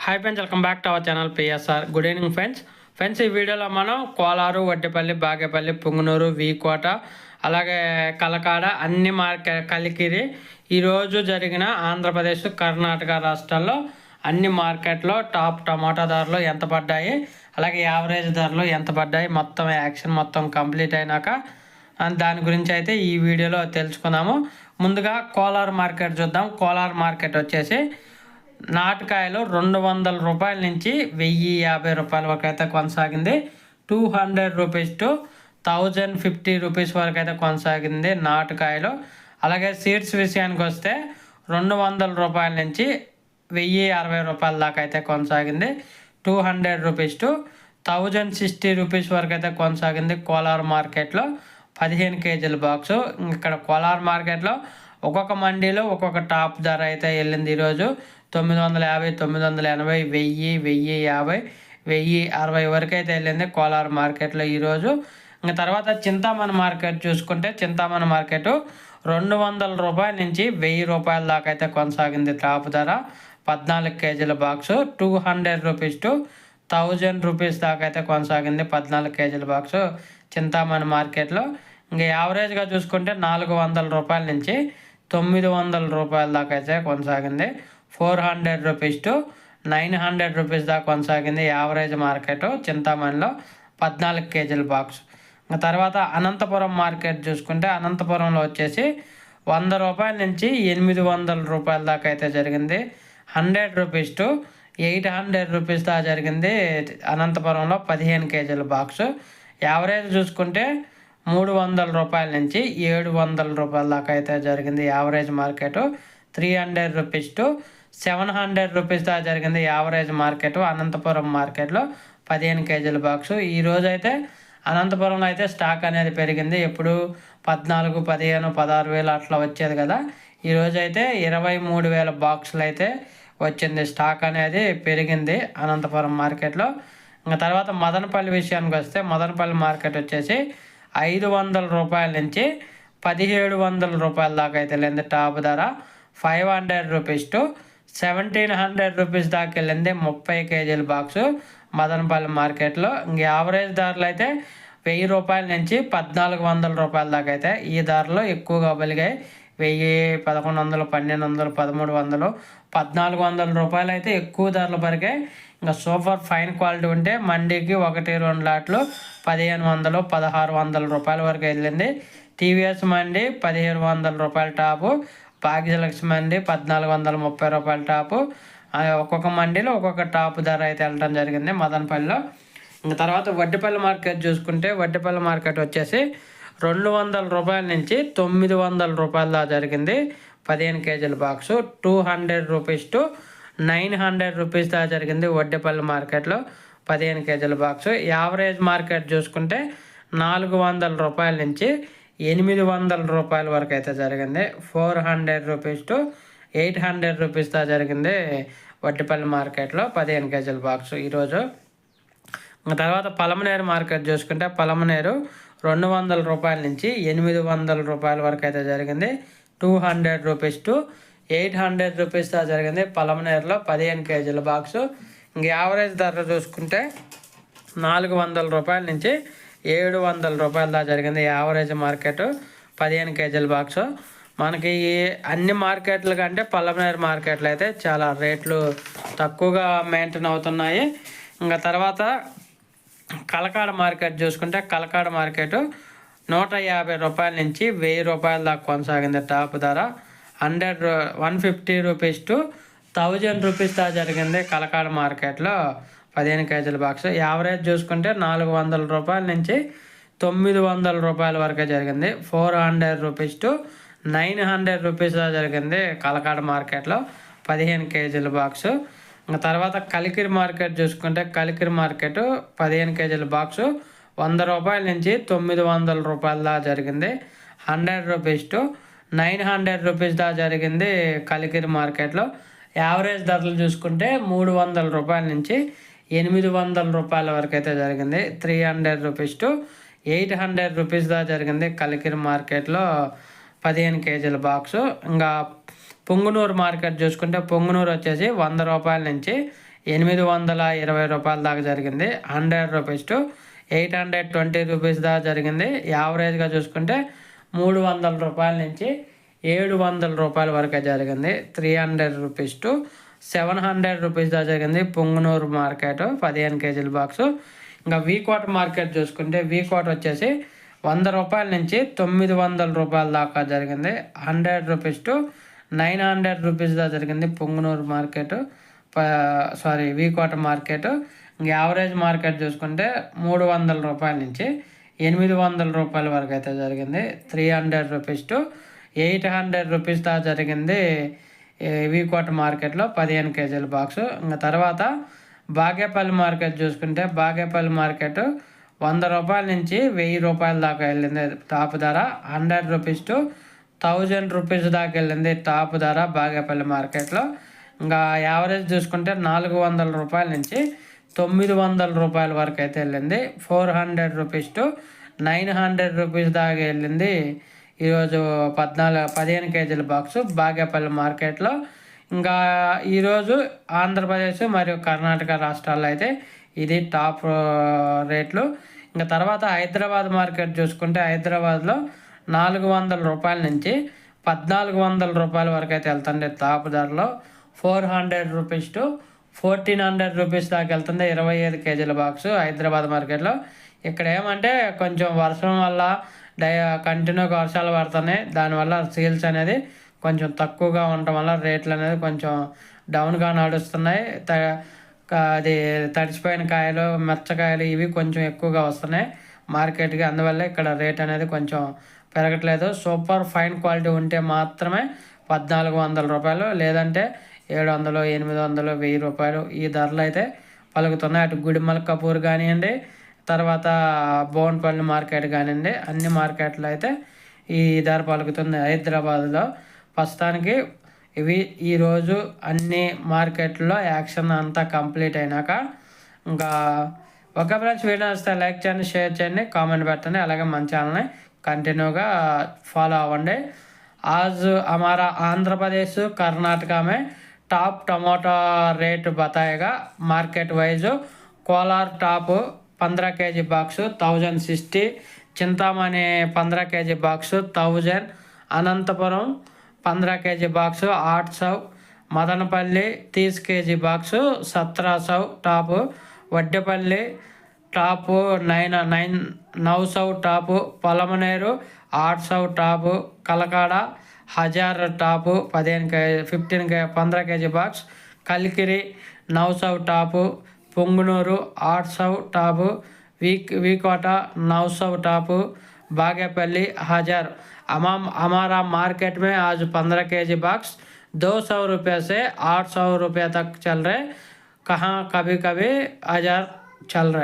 Hi friends, welcome back to our channel PSR. Good evening friends ఈ వీడియోలో మనం కోలారు, వడ్డేపల్లి, బాగేపల్లి, పుంగనూరు, వీకోట, అలాగే కలకాడ అన్ని మార్కెట్ కలికిరి ఈరోజు జరిగిన ఆంధ్రప్రదేశ్, కర్ణాటక రాష్ట్రాల్లో అన్ని మార్కెట్లో టాప్ టమాటా ధరలు ఎంత పడ్డాయి, అలాగే యావరేజ్ ధరలు ఎంత పడ్డాయి, మొత్తం యాక్షన్ మొత్తం కంప్లీట్ అయినాక దాని గురించి అయితే ఈ వీడియోలో తెలుసుకుందాము. ముందుగా కోలార్ మార్కెట్ చూద్దాం. కోలార్ మార్కెట్ వచ్చేసి నాటుకాయలు 200 రూపాయల నుంచి 1050 రూపాయల వరకు అయితే కొనసాగింది. 200 రూపీస్ టు 1050 రూపీస్ వరకు అయితే కొనసాగింది నాటుకాయలు. అలాగే సీడ్స్ విషయానికి వస్తే 200 రూపాయల నుంచి 1060 రూపాయల దాకా అయితే కొనసాగింది. 200 రూపీస్ టు 1060 రూపీస్ వరకు అయితే కొనసాగింది కోలార్ మార్కెట్లో 15 కేజీల బాక్సు. ఇక్కడ కోలార్ మార్కెట్లో ఒక్కొక్క మండీలో ఒక్కొక్క టాప్ ధర అయితే వెళ్ళింది. ఈరోజు 950, 980, 1000, 1050, 1060 వరకు అయితే వెళ్ళింది కోలార్ మార్కెట్లో ఈరోజు. ఇంకా తర్వాత చింతామణి మార్కెట్ చూసుకుంటే చింతామణి మార్కెట్ 200 రూపాయల నుంచి 1000 రూపాయల దాకా అయితే కొనసాగింది టాప్ ధర. 14 కేజీల బాక్సు 200 రూపీస్ టు 1000 రూపీస్ దాకా అయితే కొనసాగింది 14 కేజీల బాక్సు చింతామణి మార్కెట్లో. ఇంకా యావరేజ్గా చూసుకుంటే 400 రూపాయల నుంచి 900 రూపాయల దాకా అయితే కొనసాగింది. 400 రూపీస్ టు 900 రూపీస్ దాకా కొనసాగింది యావరేజ్ మార్కెట్ చింతామణిలో 14 కేజీల బాక్స్. తర్వాత అనంతపురం మార్కెట్ చూసుకుంటే అనంతపురంలో వచ్చేసి 100 రూపాయల నుంచి 800 రూపాయల దాకా అయితే జరిగింది. 100 రూపీస్ టు 800 రూపీస్ దాకా జరిగింది అనంతపురంలో 15 కేజీల బాక్సు. యావరేజ్ చూసుకుంటే 300 రూపాయల నుంచి 700 రూపాయల దాకా అయితే జరిగింది average market. 300 rupees to 700 rupees దాకా జరిగింది యావరేజ్ మార్కెట్ అనంతపురం మార్కెట్లో 15 కేజీల బాక్సు. ఈరోజు అయితే అనంతపురంలో అయితే స్టాక్ అనేది పెరిగింది. ఎప్పుడు 14, 15, 16,000 అట్లా వచ్చేది కదా. ఈరోజు అయితే 23,000 బాక్సులు అయితే వచ్చింది. స్టాక్ అనేది పెరిగింది అనంతపురం మార్కెట్లో. ఇంకా తర్వాత మదనపల్లి విషయానికి వస్తే మదనపల్లి మార్కెట్ వచ్చేసి 500 రూపాయల నుంచి 1700 రూపాయల దాకా అయితే వెళ్ళింది టాప్ ధర. 500 రూపీస్ టు 1700 రూపీస్ దాకా వెళ్ళింది 30 కేజీల బాక్సు మదనపల్లి మార్కెట్లో. ఇంక యావరేజ్ ధరలు అయితే 1000 రూపాయల నుంచి 1400 రూపాయల దాకా అయితే ఈ ధరలు ఎక్కువగా బలిగాయి. 1000, 1100, 1200, 1300, 1400 రూపాయలు అయితే ఎక్కువ ధరలు పలికాయి. ఇంకా సూపర్ ఫైన్ క్వాలిటీ ఉంటే మండీకి 1-2 లాట్లు 1500, 1600 రూపాయల వరకు వెళ్ళింది. టీవీఎస్ మండి 1700 రూపాయల టాపు, భాగ్యలక్ష్మి మండి 1430 రూపాయల టాపు. ఒక్కొక్క మండీలో ఒక్కొక్క టాప్ ధర అయితే వెళ్ళడం జరిగింది మదనపల్లిలో. ఇంకా తర్వాత వడ్డేపల్లి మార్కెట్ చూసుకుంటే వడ్డేపల్లి మార్కెట్ వచ్చేసి 200 రూపాయల నుంచి 900 రూపాయల దాకా జరిగింది 15 కేజీల బాక్సు. 200 రూపీస్ టు 900 రూపీస్ దాకా జరిగింది వడ్డేపల్లి మార్కెట్లో 15 కేజీల బాక్సు. యావరేజ్ మార్కెట్ చూసుకుంటే 400 రూపాయల నుంచి 800 రూపాయల వరకు అయితే జరిగింది. 400 రూపీస్ టు 800 రూపీస్ దాకా జరిగింది వడ్డేపల్లి మార్కెట్లో 15 కేజీల బాక్సు ఈరోజు. తర్వాత పలమనేరు మార్కెట్ చూసుకుంటే పలమనేరు 200 రూపాయల నుంచి 800 రూపాయల వరకు అయితే జరిగింది. 200 రూపీస్ టు 800 రూపీస్ దాకా జరిగింది పలమనేరులో 15 కేజీల బాక్సు. ఇంక యావరేజ్ ధర చూసుకుంటే 400 రూపాయల నుంచి 700 రూపాయల దాకా జరిగింది యావరేజ్ మార్కెట్ 15 కేజీల బాక్సు. మనకి అన్ని మార్కెట్ల కంటే పలమనేరు మార్కెట్లు అయితే చాలా రేట్లు తక్కువగా మెయింటైన్ అవుతున్నాయి. ఇంకా తర్వాత కలకాడ మార్కెట్ చూసుకుంటే కలకాడ మార్కెట్ 150 రూపాయల నుంచి 1000 రూపాయల దాకా కొనసాగింది టాప్ ధర. 150 రూపీస్ టు 1000 రూపీస్ దాకా జరిగింది కలకాడ మార్కెట్లో 15 కేజీల బాక్స్. యావరేజ్ చూసుకుంటే 400 రూపాయల నుంచి 900 రూపాయల వరకే జరిగింది. 400 రూపీస్ టు 900 రూపీస్ దాకా జరిగింది కలకాడ మార్కెట్లో 15 కేజీల బాక్సు. ఇంకా తర్వాత కలికిరి మార్కెట్ చూసుకుంటే కలికిరి మార్కెట్ 15 కేజీల బాక్సు 100 రూపాయల నుంచి 900 రూపాయల దాకా జరిగింది. 100 రూపీస్ టు 900 రూపీస్ దాకా జరిగింది కలికిరి మార్కెట్లో. యావరేజ్ ధరలు చూసుకుంటే 300 రూపాయల నుంచి 800 రూపాయల వరకు అయితే జరిగింది. 300 రూపీస్ టు 800 రూపీస్ దాకా జరిగింది కలికిరి మార్కెట్లో 15 కేజీల బాక్సు. ఇంకా పొంగునూరు మార్కెట్ చూసుకుంటే పొంగునూరు వచ్చేసి 100 రూపాయల నుంచి 820 రూపాయల దాకా జరిగింది. 100 రూపీస్ టు 820 రూపీస్ దాకా జరిగింది. యావరేజ్గా చూసుకుంటే 300 రూపాయల నుంచి 700 రూపాయల వరకే జరిగింది. 300 రూపీస్ టు 700 రూపీస్ దాకా జరిగింది పొంగునూరు మార్కెట్ 15 కేజీల బాక్సు. ఇంకా వీకోట మార్కెట్ చూసుకుంటే వీకోట వచ్చేసి 100 రూపాయల నుంచి 900 రూపాయల దాకా జరిగింది. 100 రూపీస్ టు 900 రూపీస్ దాకా జరిగింది Pongunur market Vkota market. Average market చూసుకుంటే 300 రూపాయల నుంచి 800 రూపాయల వరకు అయితే జరిగింది. 300 రూపీస్ టు 800 రూపీస్ దాకా జరిగింది వీకోట మార్కెట్లో 15 కేజీల బాక్సు. ఇంకా తర్వాత బాగేపల్లి మార్కెట్ చూసుకుంటే బాగేపల్లి మార్కెట్ 100 రూపాయల నుంచి 1000 రూపాయల దాకా వెళ్ళింది టాప్ ధర. 100 రూపీస్ టు 1000 రూపీస్ దాకా వెళ్ళింది టాప్ ధర బాగేపల్లి మార్కెట్లో. ఇంకా యావరేజ్ చూసుకుంటే 400 రూపాయల నుంచి 900 రూపాయల వరకు అయితే వెళ్ళింది. 400 రూపీస్ టు 900 రూపీస్ దాకా వెళ్ళింది ఈరోజు 15 కేజీల బాక్సు బాగేపల్లి మార్కెట్లో. ఇంకా ఈరోజు ఆంధ్రప్రదేశ్ మరియు కర్ణాటక రాష్ట్రాల్లో అయితే ఇది టాప్ రేట్లు. ఇంకా తర్వాత హైదరాబాద్ మార్కెట్ చూసుకుంటే హైదరాబాద్లో 400 రూపాయల నుంచి 1400 రూపాయల వరకు అయితే వెళ్తుంది టాప్ ధరలో. 400 రూపీస్ టు 1400 రూపీస్ దాకా వెళ్తుంది 25 కేజీల బాక్సు హైదరాబాద్ మార్కెట్లో. ఇక్కడ ఏమంటే కొంచెం వర్షం వల్ల కంటిన్యూగా వర్షాలు పడుతున్నాయి. దానివల్ల సేల్స్ అనేది కొంచెం తక్కువగా ఉండటం వల్ల రేట్లు అనేది కొంచెం డౌన్గా నడుస్తున్నాయి. అది తడిచిపోయిన కాయలు మెచ్చకాయలు ఇవి కొంచెం ఎక్కువగా వస్తున్నాయి మార్కెట్కి. అందువల్ల ఇక్కడ రేట్ అనేది కొంచెం పెరగట్లేదు. సూపర్ ఫైన్ క్వాలిటీ ఉంటే మాత్రమే 1400 రూపాయలు, లేదంటే 700, 800, 1000 రూపాయలు ఈ ధరలు అయితే పలుకుతున్నాయి. అటు గుడిమల్ కపూర్ కానివ్వండి, తర్వాత బోన్పల్లి మార్కెట్ కానివ్వండి, అన్ని మార్కెట్లు అయితే ఈ ధర పలుకుతుంది హైదరాబాద్లో ప్రస్తుతానికి. ఇవి ఈరోజు అన్ని మార్కెట్లో యాక్షన్ అంతా కంప్లీట్ అయినాక. ఇంకా ఒక ఫ్రెండ్స్ వీడియో వస్తే లైక్ చేయండి, షేర్ చేయండి, కామెంట్ పెట్టండి. అలాగే మన ఛానల్ని కంటిన్యూగా ఫాలో అవ్వండి. आज हमारा आंध्र प्रदेश कर्नाटका में टॉप टमाटो रेट बताएगा market wise. Kolar top 15 kg box 1060, Chintamani 15 kg box 1000, Anantapuram 15 kg box 800, Madanapalle 30 kg box 1700 top, Vaddepalli top 900 top, Palamaneru 800 top, Kalakada 1000 top 15 kg box, Kalikiri 900 top, Punganuru 800 top, V Kota 900 top, Bagepalli 1000. हमारा मार्केट में आज 15 kg बॉक्स 200 रुपये से 800 रुपये तक चल रहे, कहाँ कभी कभी 1000 चल रहे.